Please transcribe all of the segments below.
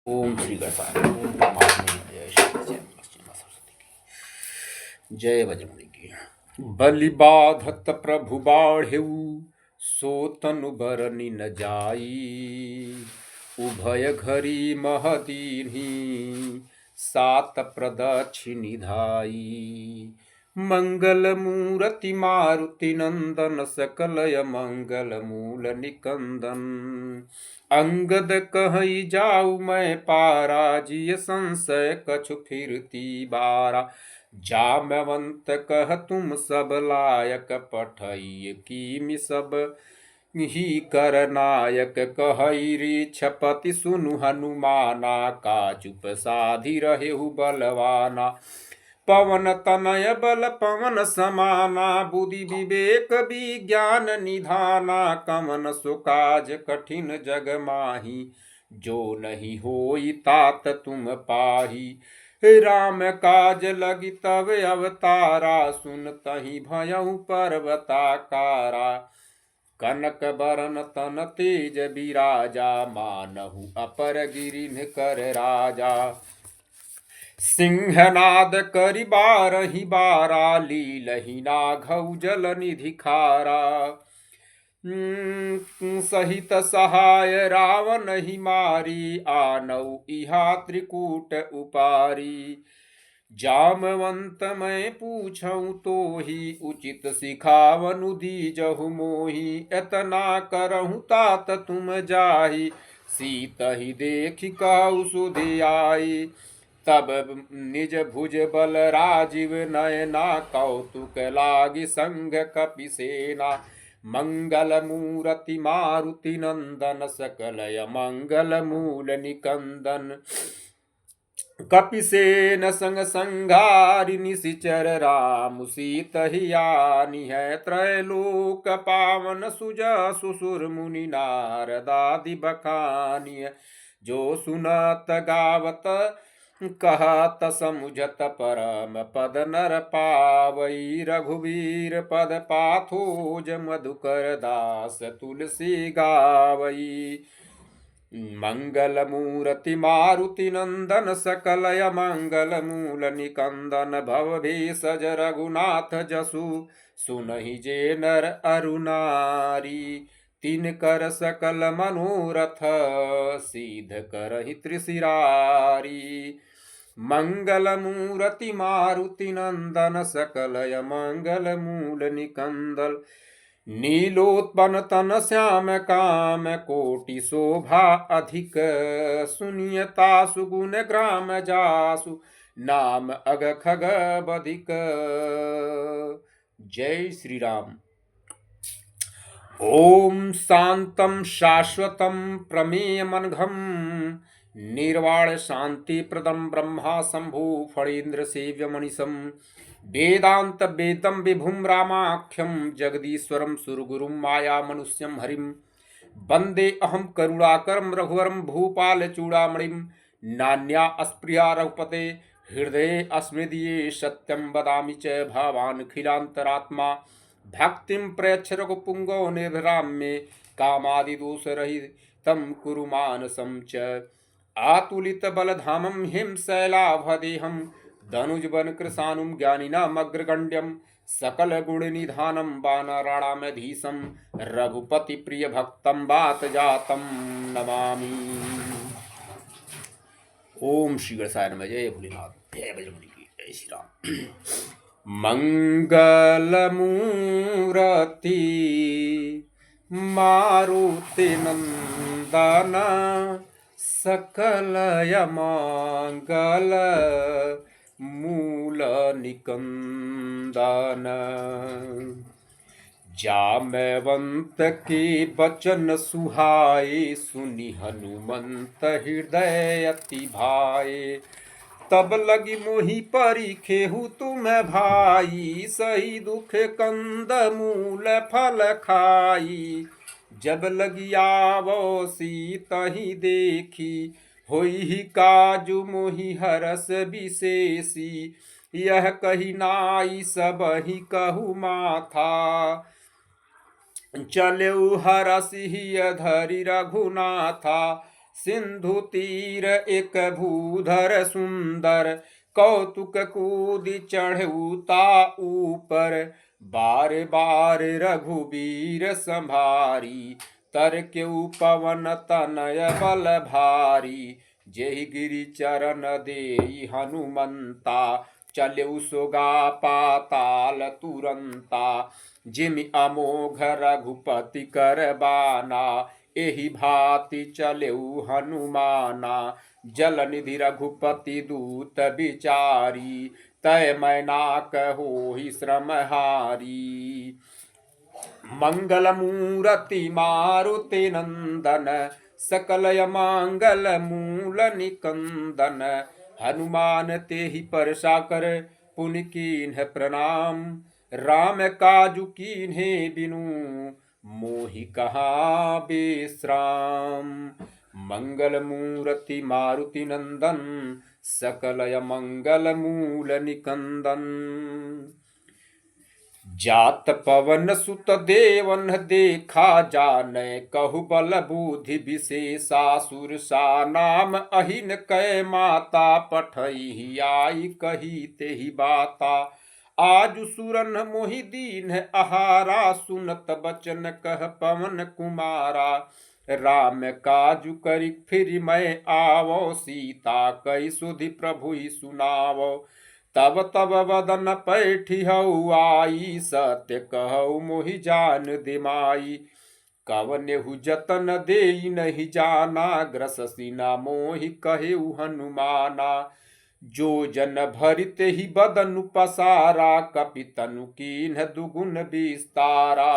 ओम श्री गणेशाय नमः। ओम परमात्मा जय श्री जय नमः सरस्वती की जय बजरंगी की। बलि बाधत प्रभु बाढ़ेऊ सो तनु बरनि न जाई। उभय घरी महदीन्ही सात प्रदक्षिणी धाई। मंगल मूर्ति मारुति नंदन सकलय मंगल मूल निकंदन। अंगद कहई जाऊ मैं पारा जिय संशय कछु फिरती बारा। जामवंत कह तुम सब लायक पठई कीमि सब ही कर नायक। कहई रीछपति सुनु हनुमाना काचुप साधि रहेहु बलवाना। पवन तनय बल पवन समाना बुद्धि विवेक विज्ञान निधाना। कमन सुकाज कठिन जग माही जो नहीं होई तात तुम पाही। राम काज लगी तब अवतारा सुन तही भयउ पर्वताकारा। कनक बरन तन तेज बिराजा मानहु अपर गिरिन कर राजा। सिंहनाद करि बारहि बारा लीलहि नाघउ जल निधि खारा। सहित सहाय रावण ही मारी आनऊ इहा त्रिकूट उपारी। जामवंत मैं पूछऊँ तो ही उचित सिखावनु दीजहु मोही। एतना करहु तात तुम जाहि सीत ही देखि कहु सुधि आई। तब निज भुज बल राजीव नयना कौतुक लागी संग कपि सेना। मंगल मूर्ति मारुति नंदन सकलय मंगल मूल निकंदन। कपिसेन संग संघारि निशिचर राम सीत हियानि है। त्रैलोक पावन सुजा सुसुर मुनि नारदादि बखानि। जो सुनत गावत कहत समुझत परम पद नर पावई। रघुवीर पद पाथोज मधुकर दास तुलसी गावई। मंगल मूर्ति मारुति नंदन सकलय मंगल मूल निकंदन। भव भेषज रघुनाथ जसु सुनहि जे नर अरु नारी। तीन कर सकल मनोरथ सीध करहि त्रिशिरारी। मंगल मूर्ति मारुति नंदन सकलय मंगल मूल निकंदन। नीलोत्पन तन श्याम काम कोटि शोभा अधिक। सुनियता सुगुण ग्राम जासु नाम अग खग बधिक। जय श्री राम। ओम शांतं शाश्वतं प्रमेयमनघं निर्वाण शांति प्रदम ब्रह्मा शंभु फणीन्द्र सेव्यमनिशं। वेदांत वेदम विभुम रामाख्यम जगदीश्वरम सुरगुरुम माया मनुष्यम हरिम। वंदे अहम करुणाकरम रघुवरम भूपाल चूड़ामणिम। नान्या अस्प्रिया रघुपते हृदये अस्मृदिये सत्यम वदामि च भावान् खिलांतरात्मा। भक्तिं प्रयच्छ रघुपुंगव निर्भराम्ये कामादि दोष रहितं कुरु मानसं च। आतुलित बलधामं हिम शैलाभदेहं धनुजवन कृशानुं ज्ञानिनामग्रगण्यं। सकल गुण निधानं वानराणामधीशं रघुपति प्रिय भक्तं वात जातं नमामि। ओम श्री गणेशाय नमः। जय भोलेनाथ जय बजरंगी की जय श्री राम। मंगल मूर्ति मारुति नंदन सकलय मंगल मूल निकंदन। जामवंत के बचन सुहाए सुनि हनुमंत हृदय अति भाए। तब लगी मोहि परिखेहु तुम भाई सही दुख कंद मूल फल खाई। जब लगी आवो सीतहि देखी होई ही काजु मोहि हरस विशेषी। यह कही नाई सब ही कहु माथा चलेउ हरसि धरि रघुनाथा। सिंधु तीर एक भूधर सुंदर, कौतुक कूदि चढ़उता ऊपर, बार बार रघुबीर संभारी, तर क्यों पवन तनय बल भारी, जेहि गिरि चरण देई हनुमंता, चलऊ सुगा पाताल तुरंता, जिमि अमोघ रघुपति कर बाना, एहि भांति चलऊ हनुमाना, जल निधि रघुपति दूत बिचारी, तय मैनाक होहि श्रम हारी। मंगल मूरति मारुति नंदन, सकल मंगल मूल निकंदन, हनुमान तेहि परसा कर पुनि कीन्ह प्रणाम, राम काजु कीन्हे बिनु मोहि कहा विश्राम। मंगल मूरति मारुति नंदन, सकल मंगल मूल निकंदन, जात पवन सुत देवन देखा जाने, कहु बल बुद्धि विशेषा सुरसा, नाम अहिन कै माता पठई आई, कही तेहि बाता, आज सुरन मोहि दीन आहारा, सुनत बचन कह पवन कुमारा, राम काजु करि फिर मैं आवो, सीता कई सुधि प्रभु ही सुनावो, तब तब वदन पैठिहउ आई, सत्य कहु मोहि जान दिमाई, कवनेहु जतन देई नहीं जाना, ग्रससी न मोहि कहेउ हनुमाना, जो जन भरित ही बदनु पसारा, कपि तनु कीन्ह दुगुन विस्तारा,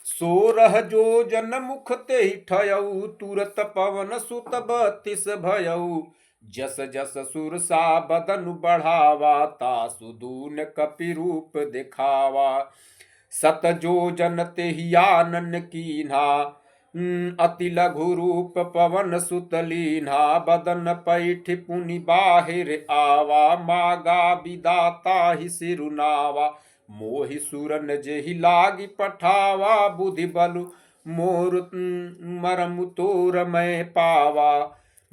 सोरह जो जन मुख ते ठयऊ, तुरत पवन सुत 32 भयऊ, जस जस सुरसा बदनु बढ़ावा, तासु दून कपि रूप दिखावा, सत जो जन तेहि आनन कीन्हा, अति लघु रूप पवन सुत लीन्हा, बदन पैठ पुनि बाहिर आवा, मागा विदाता ही सिरुनावा, मोहि सुरन जेहि लागी पठावा, बुद्धि बलु मोर मरमु तोर मैं पावा,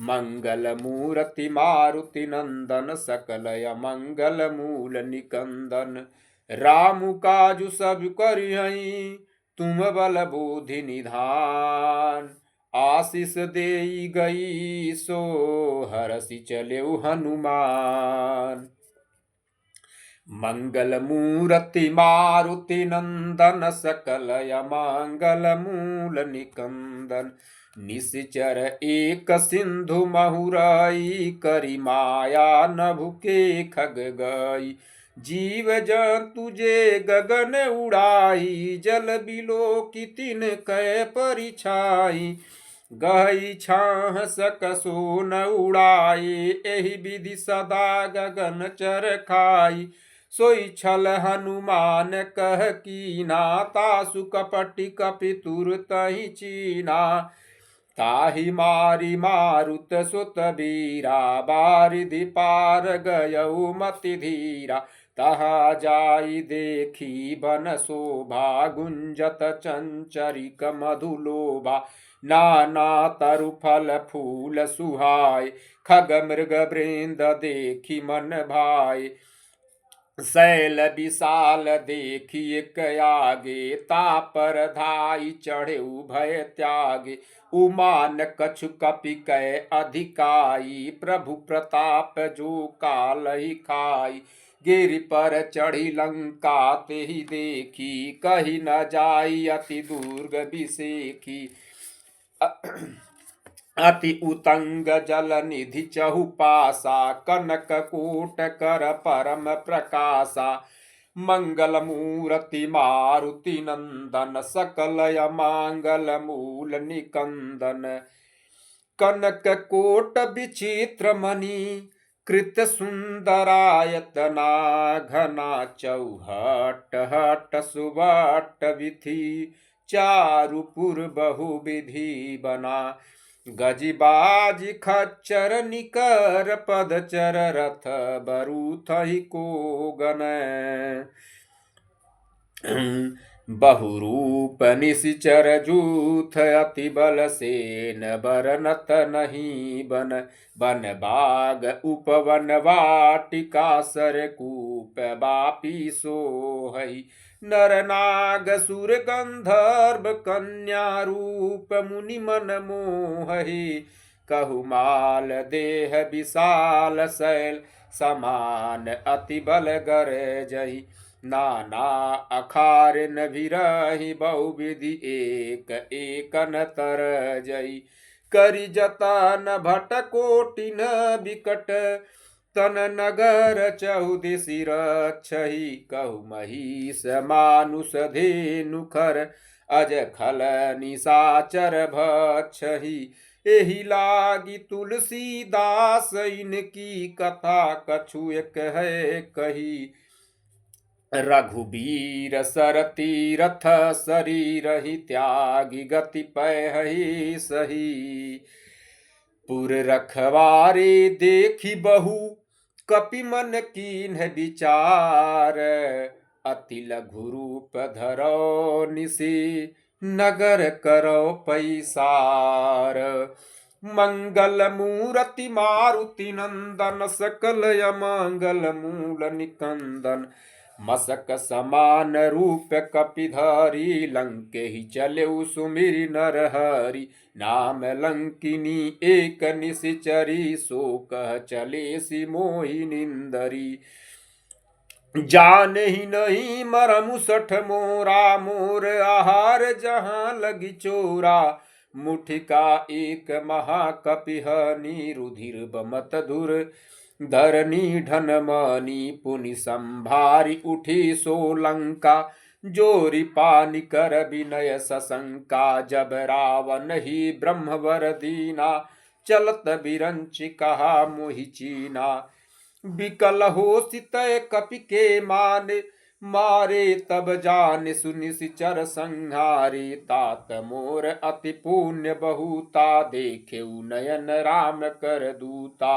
मंगल मूरति मारुति नंदन, सकल मंगल मूल निकंदन, रामु काजु सब करिहई, तुम बल बुद्धि निधान, आशीष देई गई सो हरसि चलेउ हनुमान। मंगल मूरति मारुति नंदन, सकल मंगल मूल निकंदन, निश्चर एक सिंधु महुराई, करी माया नभु के खग गई, जीव जंतु जे गगन उड़ाई, जल बिलो की तिन कै परिछाई, गई छाह सकसो न उड़ाई, एहि विधि सदा गगन चर खाई, सोई छल हनुमान कह कीना, तासु कपटि कपि तुरतहि चीना, ताहि मारी मारुत सुत बीरा, बारिधि पार गयऊ मति धीरा, तहा जाई देखी बन शोभा, गुंजत चंचरिक मधुलोभा, नाना तरु फल फूल सुहाय, खग मृग वृंद देखी मन भाई, शैल विशाल देखी एक आगे, तापर धाई चढ़े भय त्यागे, उमान कछु कपि कै अधिकाई, प्रभु प्रताप जो काल ही खाई, गिरि पर चढ़ी लंका तेहि देखी, कही न जाई अति दुर्ग बिसेखी, अति उतंग जल निधि चहुपासा, कनक कोट कर परम प्रकाशा, मंगल मूरति मारुति नंदन, सकल मंगल मूल निकंदन, कनक कोट विचित्र मणि, कृत सुंदरायतना, घना चौहट हट सुबट विधि, चारुपुर बहुविधि बना, गजिबाज खच्चर निकर पदचर, रथ बरूथहि को गन, बहुरूप निशिचर जूथ अति बल सेन बरनत नहीं बन। बन बाग उपवन वाटिका सरकूप बापी सोहई। नर नाग सुर गंधर्व कन्या रूप मुनि मन मोहहि। कहुमाल देह विशाल शैल समान अति बल गरजहि। नाना अखार न विरहि बहुविधि एक एकन तरजई। करि जतन भट कोटिन बिकट तन नगर चौदिसि रक्षहि। कहु महिष मानुष धेनु खर अज खल निशाचर भक्षहि। एहि लागी तुलसीदास इनकी कथा कछु एक है कही। रघुबीर सर तीरथ शरीर ही त्यागी गति पै सही। पुर रखवारे देखी बहु कपि मन कीन्ह विचार। अति लघु रूप धरो निशि नगर करो पैसार। मंगल मूर्ति मारुति नंदन सकल अमंगल मूल निकंदन। मसक समान रूप कपिधारी लंके ही चले सुमिरि नरहरि। नाम लंकिनी एक निशिचरी सो कह चले सी मोहि निंदरी। जान ही नहीं मरमु सठ मोरा मोर आहार जहाँ लगी चोरा। मुठिका एक महाकपिहनी रुधिर बमत धुर। धरनी ढन मनी पुनि संभारी उठी सोलंका। जोरी पानी कर विनय सशंका। जब रावण ही ब्रह्मवर दीना चलत बिरंच कहा मोहि चीना। विकल हो सितय कपि के माने मारे तब जान सुनिश्चर संहारे। तात मोर अति पुण्य बहुता देखे नयन राम कर दूता।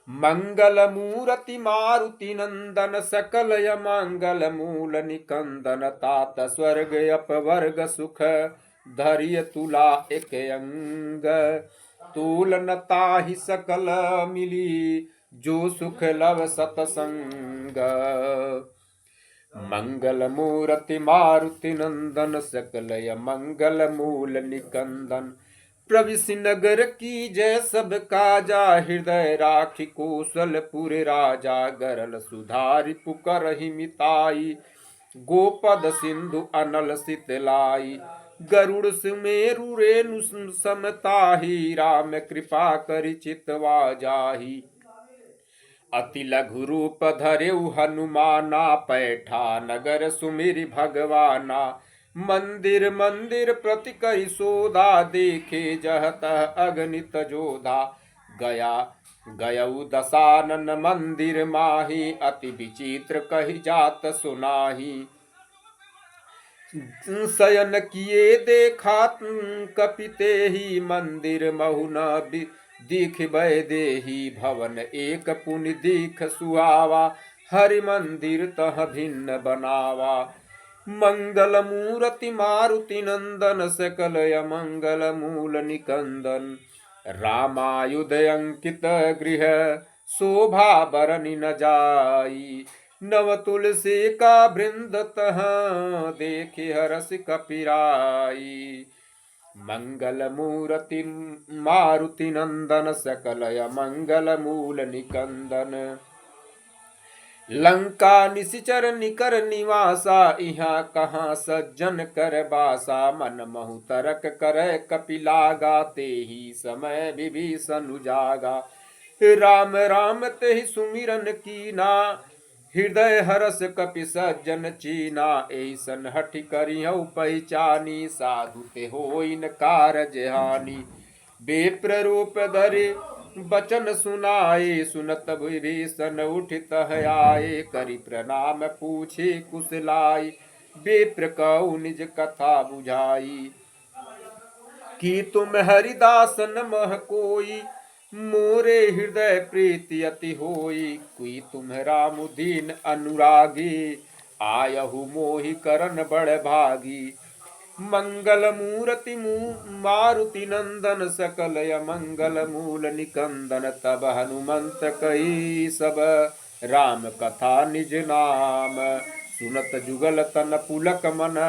मंगल मूर्ति मारुति नंदन सकल मंगल मूल निकंदन। तात स्वर्ग अपवर्ग सुख धैर्य तुला एक अंग। तुलन ताहि सकल मिली जो सुख लव सतसंग। मंगल मूर्ति मारुति नंदन सकल मंगल मूल निकंदन। प्रविशि नगर की जय सब काजा हृदय राखी कौशलपुर राजा। गरल सुधारि पुकरहि मिताई गोपद सिंधु अनल सितलाई। गरुड़ सुमेरु रेणु समताही राम कृपा करि चितवा जाही। अति लघु रूप धरेउ हनुमाना पैठा नगर सुमिरि भगवाना। मंदिर मंदिर प्रति करि सोधा देखे जहत अगणित जोधा। गया गयउ दशानन मंदिर माही अति विचित्र कहि जात सुनाही। शयन किए देखा कपिते ही मंदिर महु न दीख भय देही। भवन एक पुनि दीख सुहावा हरि मंदिर तह भिन्न बनावा। मंगल मूर्ति मारुति नंदन सकल मंगल मूल निकंदन। रामायुध अंकित गृह शोभा बरनि न जाई। नव तुलसी का वृंद तह देखे हरस कपिराई। मंगल मूर्ति मारुति नंदन सकल मंगल मूल निकंदन। लंका निशिचर निकर निवासा इहाँ कहाँ सज्जन कर बासा। मन महु तरक करे कपिलागा ते ही समय विभीषण उजागा। राम राम ते ही सुमिरन कीना हृदय हरस कपि सज्जन चीना। ऐसन हठि करिहउ पहचानी साधु ते होइन कारज हानि। बेप्र रूप धरे बचन सुनाए सुनत विभीषण उठित आए। करि प्रणाम पूछे कुशलाई बेप्र कहु निज कथा बुझाई। कि तुम हरिदासन मह कोई मोरे हृदय प्रीति अति होई। कोई तुम राम दीन अनुरागी आयहु मोहि करन बड़ भागी। मंगल मूर्ति मारुति नंदन सकल मंगल मूल निकंदन। तब हनुमंत कही सब राम कथा निज नाम। सुनत जुगल तन पुलक मन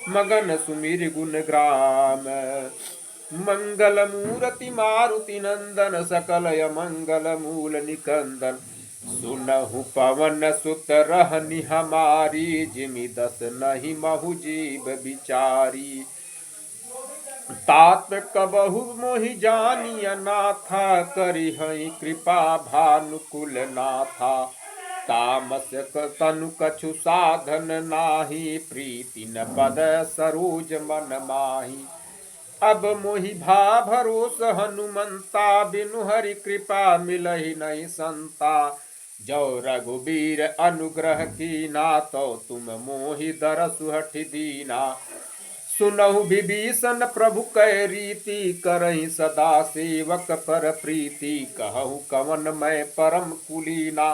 मगन सुमिर गुण ग्राम। मंगल मूर्ति मारुति नंदन सकल मंगल मूल निकंदन। सुनहु पवन सुत रहनि हमारी। जिमि दस नहीं महु जीव बिचारी। तात कबहु मोहि जानिय नाथा। करिहहि कृपा भानुकुल नाथा। तामस तनु कछु साधन नाही। प्रीति न पद सरोज मन माही। अब मोहि भा भरोस हनुमंता। बिनु हरि कृपा मिलहि नहीं संता। जो रघुबीर अनुग्रह कीना। तो तुम मोहि दरसु हठि दीना। सुनहु विभीषण प्रभु कै रीति। करहि सदा सेवक पर प्रीति। कहु कवन मैं परम कुलीना।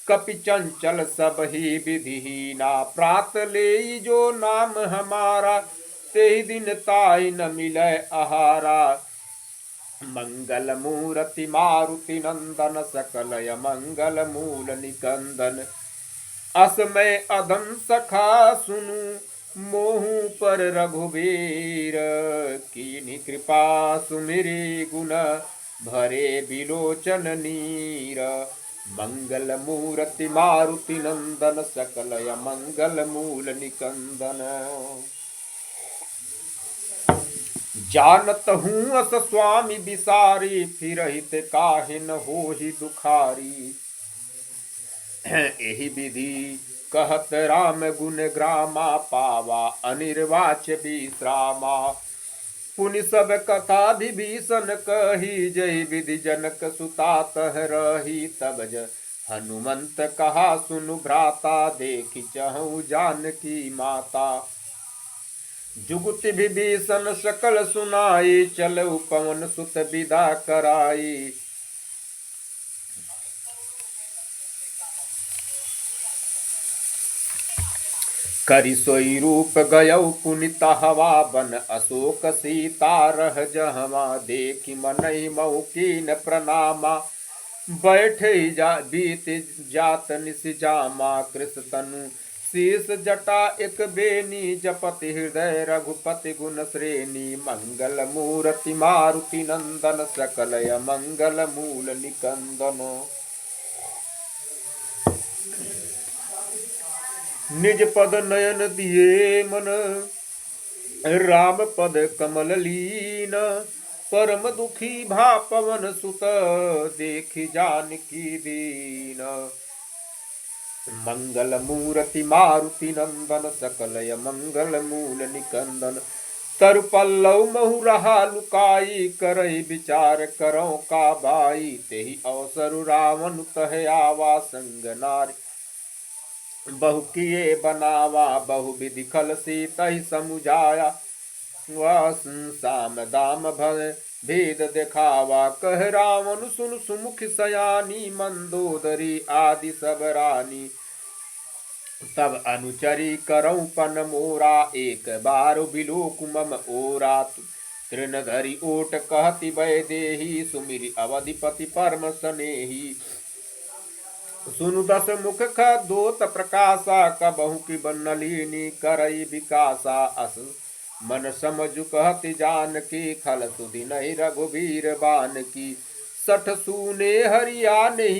कपि चंचल सब ही विधिहीना। प्रात ले जो नाम हमारा। तेहि दिन ताहि न मिलै आहारा। मंगल मूर्ति मारुति नंदन सकल मंगल मूल निकंदन। असमय अधम सखा सुनु मोहु पर रघुबीर। कीन्ही कृपा सुमिरि गुण भरे बिलोचन नीर। मंगल मूर्ति मारुति नंदन सकल मंगल मूल निकंदन। जानत हूँ अस स्वामी बिसारी। फिरहित काहे न होहि दुखारी। एहि विधि कहत राम गुण ग्रामा। पावा अनिर्वाच्य विश्रामा। पुनि सब कथा विभीषण कही। जय विधि जनक सुता तह रही। तब हनुमंत कहा सुनु भ्राता। देखि चहु जानकी माता। जुगति विभीषण सकल सुनाई। चलऊ पवन सुत विदा कराई। करि सोई रूप गयौ पुनि तहवा। बन अशोक सीता रह जहवा। देखि मनहि महु कीन प्रणामा। बैठे बीत जात निस जामा। कृष तनु शीस जटा एक बेनी। जपति हृदय रघुपति गुण श्रेणी। मंगल मूर्ति मारुति नंदन सकल मंगल मूल निकंदन। निज पद नयन दिए मन। राम पद कमल लीन। परम दुखी भा पवन सुत। देखि जानकी दीन। मंगल मूर्ति मारुति नंदन सकल मंगल मूल निकंदन। तरु पल्लव महु रहा लुकाई। करहि विचार करौ का बाई। तेहि अवसर रावण तह आवा। संग नारी बहु किए बनावा। बहु विधि खल सीतहि समुझाया। साम दाम भय भेद देखावा। कह रावण सुन सुमुख सयानी। मंदोदरी आदि सब रानी। तब अनुचरी करऊं पन मोरा। एक बार बिलोक मम ओरा। तृण धरि ओट कहति वैदेही। सुमिरि अवधिपति परम सनेही। सुनु दस मुख खदोत प्रकाशा। कबहु की नलिनी करई विकासा। अस मन समझु कहति जानकी। खल सुधि नहीं रघुबीर बान की। सठ सूने हरिया नहीं